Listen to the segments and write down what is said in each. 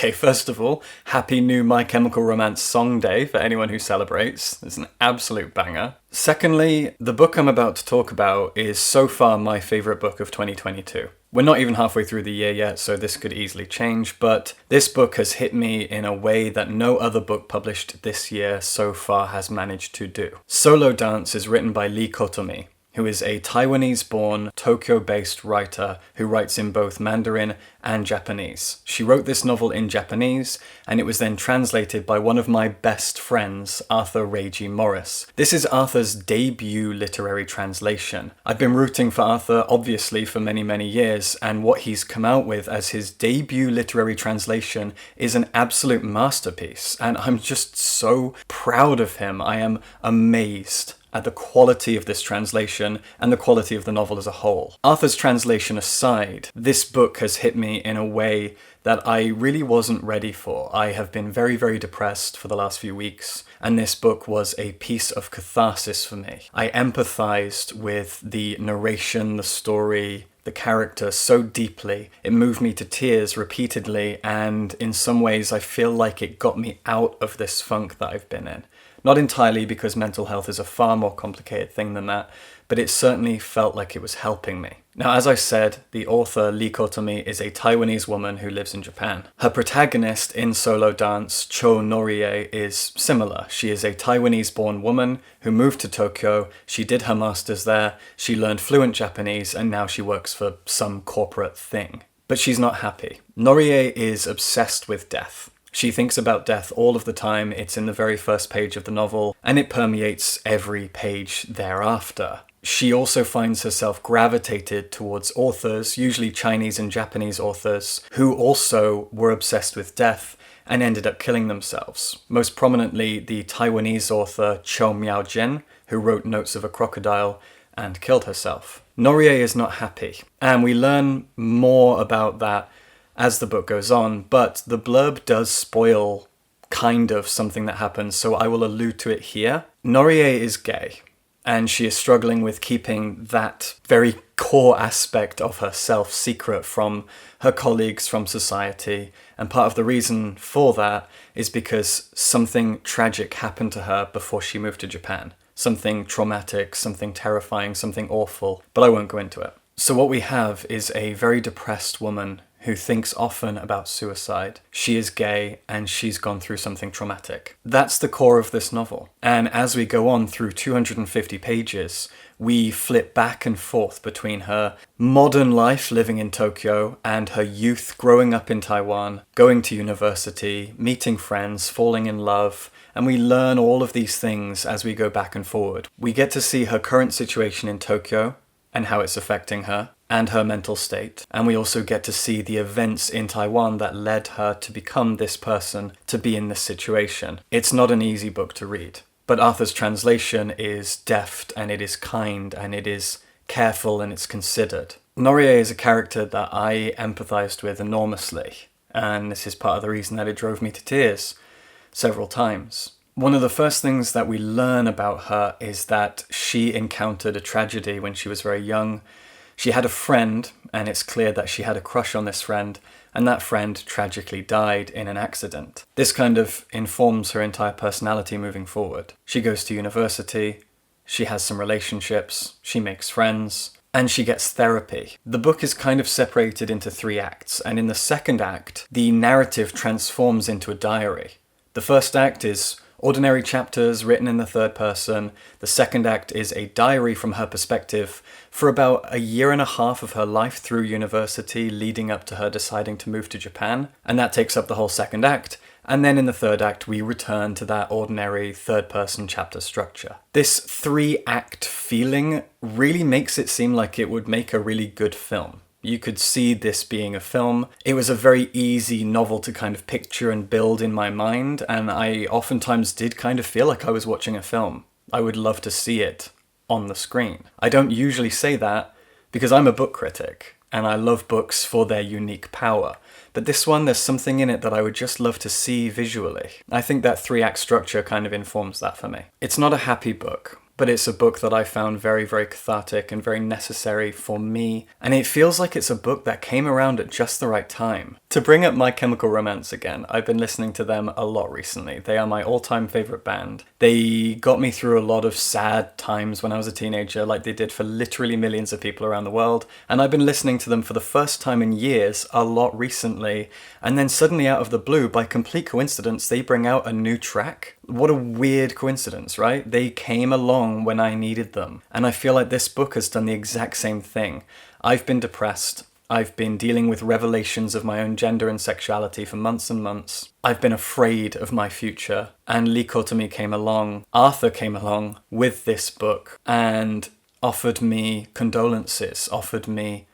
Okay, first of all, happy new My Chemical Romance Song Day for anyone who celebrates. It's an absolute banger. Secondly, the book I'm about to talk about is so far my favourite book of 2022. We're not even halfway through the year yet, so this could easily change, but this book has hit me in a way that no other book published this year so far has managed to do. Solo Dance is written by Li Kotomi, who is a Taiwanese-born, Tokyo-based writer who writes in both Mandarin and Japanese. She wrote this novel in Japanese, and it was then translated by one of my best friends, Arthur Reiji Morris. This is Arthur's debut literary translation. I've been rooting for Arthur, obviously, for many, many years, and what he's come out with as his debut literary translation is an absolute masterpiece, and I'm just so proud of him. I am amazed at the quality of this translation and the quality of the novel as a whole. Arthur's translation aside, this book has hit me in a way that I really wasn't ready for. I have been very, very depressed for the last few weeks, and this book was a piece of catharsis for me. I empathized with the narration, the story, the character so deeply. It moved me to tears repeatedly, and in some ways I feel like it got me out of this funk that I've been in. Not entirely, because mental health is a far more complicated thing than that, but it certainly felt like it was helping me. Now, as I said, the author Li Kotomi is a Taiwanese woman who lives in Japan. Her protagonist in Solo Dance, Cho Norie, is similar. She is a Taiwanese-born woman who moved to Tokyo. She did her master's there, she learned fluent Japanese, and now she works for some corporate thing. But she's not happy. Norie is obsessed with death. She thinks about death all of the time. It's in the very first page of the novel, and it permeates every page thereafter. She also finds herself gravitated towards authors, usually Chinese and Japanese authors, who also were obsessed with death and ended up killing themselves. Most prominently, the Taiwanese author Cho Miao-jen, who wrote Notes of a Crocodile and killed herself. Norie is not happy, and we learn more about that as the book goes on, but the blurb does spoil kind of something that happens, so I will allude to it here. Norie is gay, and she is struggling with keeping that very core aspect of herself secret from her colleagues, from society, and part of the reason for that is because something tragic happened to her before she moved to Japan. Something traumatic, something terrifying, something awful, but I won't go into it. So what we have is a very depressed woman who thinks often about suicide. She is gay, and she's gone through something traumatic. That's the core of this novel. And as we go on through 250 pages, we flip back and forth between her modern life living in Tokyo and her youth growing up in Taiwan, going to university, meeting friends, falling in love, and we learn all of these things as we go back and forward. We get to see her current situation in Tokyo and how it's affecting her, and her mental state. And we also get to see the events in Taiwan that led her to become this person, to be in this situation. It's not an easy book to read, but Arthur's translation is deft, and it is kind, and it is careful, and it's considered. Norie is a character that I empathized with enormously, and this is part of the reason that it drove me to tears several times. One of the first things that we learn about her is that she encountered a tragedy when she was very young. She had a friend, and it's clear that she had a crush on this friend, and that friend tragically died in an accident. This kind of informs her entire personality moving forward. She goes to university, she has some relationships, she makes friends, and she gets therapy. The book is kind of separated into 3 acts, and in the second act, the narrative transforms into a diary. The first act is ordinary chapters written in the third person. The second act is a diary from her perspective for about a year and a half of her life through university, leading up to her deciding to move to Japan. And that takes up the whole second act. And then in the third act, we return to that ordinary third person chapter structure. This 3-act feeling really makes it seem like it would make a really good film. You could see this being a film. It was a very easy novel to kind of picture and build in my mind, and I oftentimes did kind of feel like I was watching a film. I would love to see it on the screen. I don't usually say that because I'm a book critic, and I love books for their unique power. But this one, there's something in it that I would just love to see visually. I think that 3-act structure kind of informs that for me. It's not a happy book. but it's a book that I found very, very cathartic and very necessary for me. And it feels like it's a book that came around at just the right time. To bring up My Chemical Romance again, I've been listening to them a lot recently. They are my all-time favorite band. They got me through a lot of sad times when I was a teenager, like they did for literally millions of people around the world. And I've been listening to them for the first time in years, a lot recently. And then suddenly out of the blue, by complete coincidence, they bring out a new track. What a weird coincidence, right? They came along when I needed them. And I feel like this book has done the exact same thing. I've been depressed. I've been dealing with revelations of my own gender and sexuality for months and months. I've been afraid of my future. And Li Kotomi came along, Arthur came along with this book and offered me condolences, offered me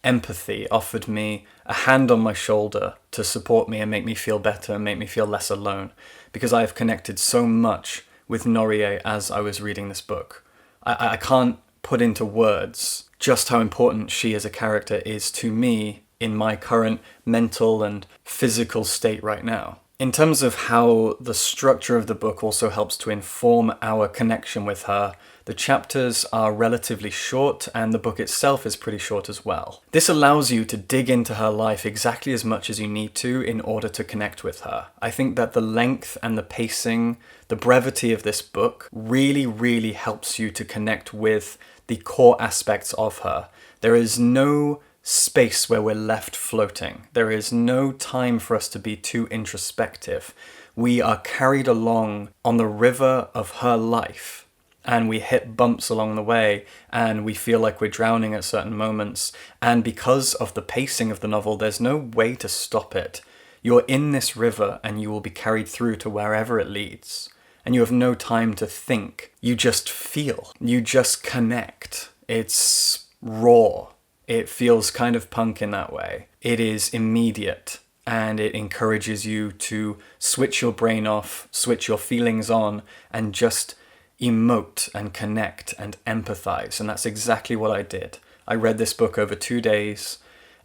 empathy, offered me a hand on my shoulder to support me and make me feel better and make me feel less alone, because I have connected so much with Norie as I was reading this book. I can't put into words just how important she as a character is to me in my current mental and physical state right now. In terms of how the structure of the book also helps to inform our connection with her, the chapters are relatively short and the book itself is pretty short as well. This allows you to dig into her life exactly as much as you need to in order to connect with her. I think that the length and the pacing, the brevity of this book really, really helps you to connect with the core aspects of her. There is no space where we're left floating. There is no time for us to be too introspective. We are carried along on the river of her life, and we hit bumps along the way, and we feel like we're drowning at certain moments. And because of the pacing of the novel, there's no way to stop it. You're in this river and you will be carried through to wherever it leads. And you have no time to think. You just feel. You just connect. It's raw. It feels kind of punk in that way. It is immediate, and it encourages you to switch your brain off, switch your feelings on, and just emote and connect and empathize. And that's exactly what I did. I read this book over 2 days,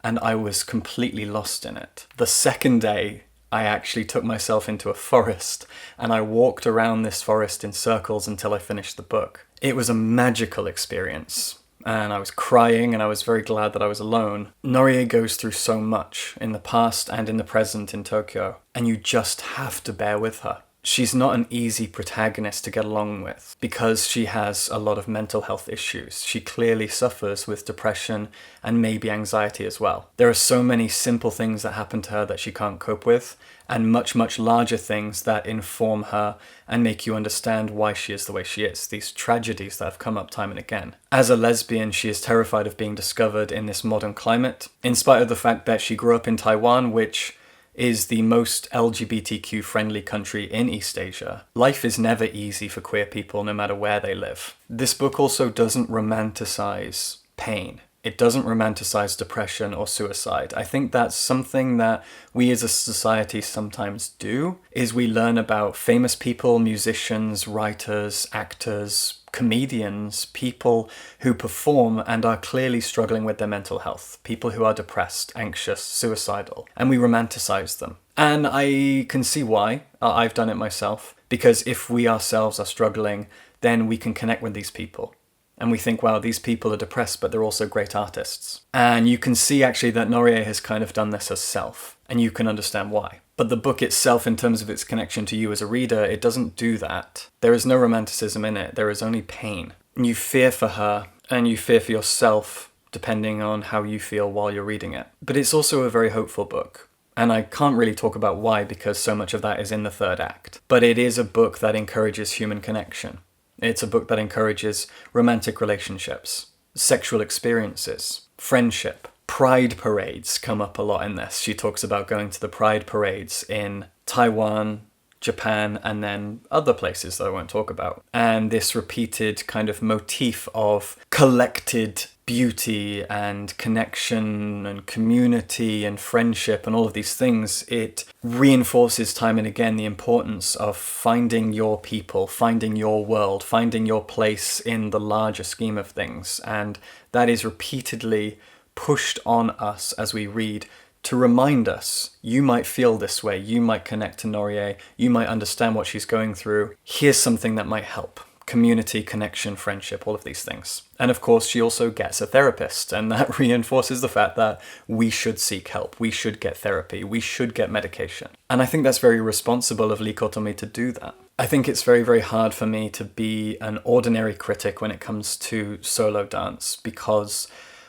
and I was completely lost in it. The second day, I actually took myself into a forest, and I walked around this forest in circles until I finished the book. It was a magical experience. And I was crying, and I was very glad that I was alone. Norie goes through so much in the past and in the present in Tokyo, and you just have to bear with her. She's not an easy protagonist to get along with because she has a lot of mental health issues. She clearly suffers with depression and maybe anxiety as well. There are so many simple things that happen to her that she can't cope with, and much, much larger things that inform her and make you understand why she is the way she is. These tragedies that have come up time and again. As a lesbian, she is terrified of being discovered in this modern climate, in spite of the fact that she grew up in Taiwan, which is the most LGBTQ-friendly country in East Asia. Life is never easy for queer people, no matter where they live. This book also doesn't romanticize pain. It doesn't romanticize depression or suicide. I think that's something that we as a society sometimes do, is we learn about famous people, musicians, writers, actors, comedians, people who perform and are clearly struggling with their mental health, people who are depressed, anxious, suicidal, and we romanticize them. And I can see why. I've done it myself, because if we ourselves are struggling, then we can connect with these people. And we think, wow, these people are depressed, but they're also great artists. And you can see actually that Norie has kind of done this herself, and you can understand why. But the book itself, in terms of its connection to you as a reader, it doesn't do that. There is no romanticism in it. There is only pain. And you fear for her, and you fear for yourself, depending on how you feel while you're reading it. But it's also a very hopeful book. And I can't really talk about why, because so much of that is in the third act. But it is a book that encourages human connection. It's a book that encourages romantic relationships, sexual experiences, friendship. Pride parades come up a lot in this. She talks about going to the pride parades in Taiwan, Japan, and then other places that I won't talk about. And this repeated kind of motif of collected beauty and connection and community and friendship and all of these things, it reinforces time and again the importance of finding your people, finding your world, finding your place in the larger scheme of things. And that is repeatedly pushed on us as we read to remind us, you might feel this way, you might connect to Norie, you might understand what she's going through. Here's something that might help. community, connection, friendship, all of these things. And of course, she also gets a therapist, and that reinforces the fact that we should seek help, we should get therapy, we should get medication. And I think that's very responsible of Li Kotomi to do that. I think it's very, very hard for me to be an ordinary critic when it comes to solo dance, because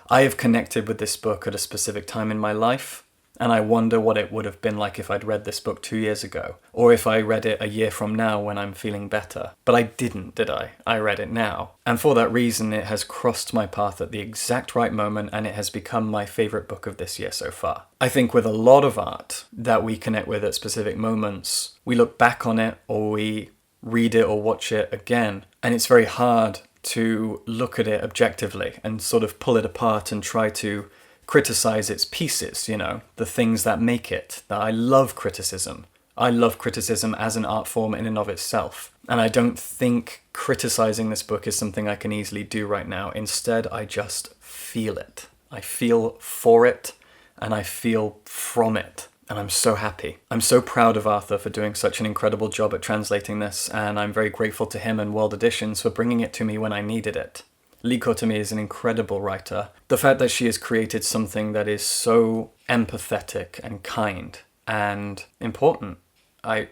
I have connected with this book at a specific time in my life, and I wonder what it would have been like if I'd read this book 2 years ago, or if I read it a year from now when I'm feeling better. But I didn't, did I? I read it now. And for that reason, it has crossed my path at the exact right moment, and it has become my favourite book of this year so far. I think with a lot of art that we connect with at specific moments, we look back on it, or we read it or watch it again, and it's very hard to look at it objectively and sort of pull it apart and try to criticize its pieces, the things that make it. That I love criticism. I love criticism as an art form in and of itself. And I don't think criticizing this book is something I can easily do right now. Instead, I just feel it. I feel for it, and I feel from it. And I'm so happy. I'm so proud of Arthur for doing such an incredible job at translating this, and I'm very grateful to him and World Editions for bringing it to me when I needed it. Li Kotomi is an incredible writer. The fact that she has created something that is so empathetic and kind and important, I'm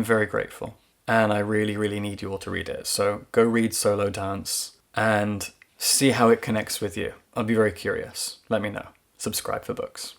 very grateful. And I really, really need you all to read it. So go read Solo Dance and see how it connects with you. I'll be very curious. Let me know. Subscribe for books.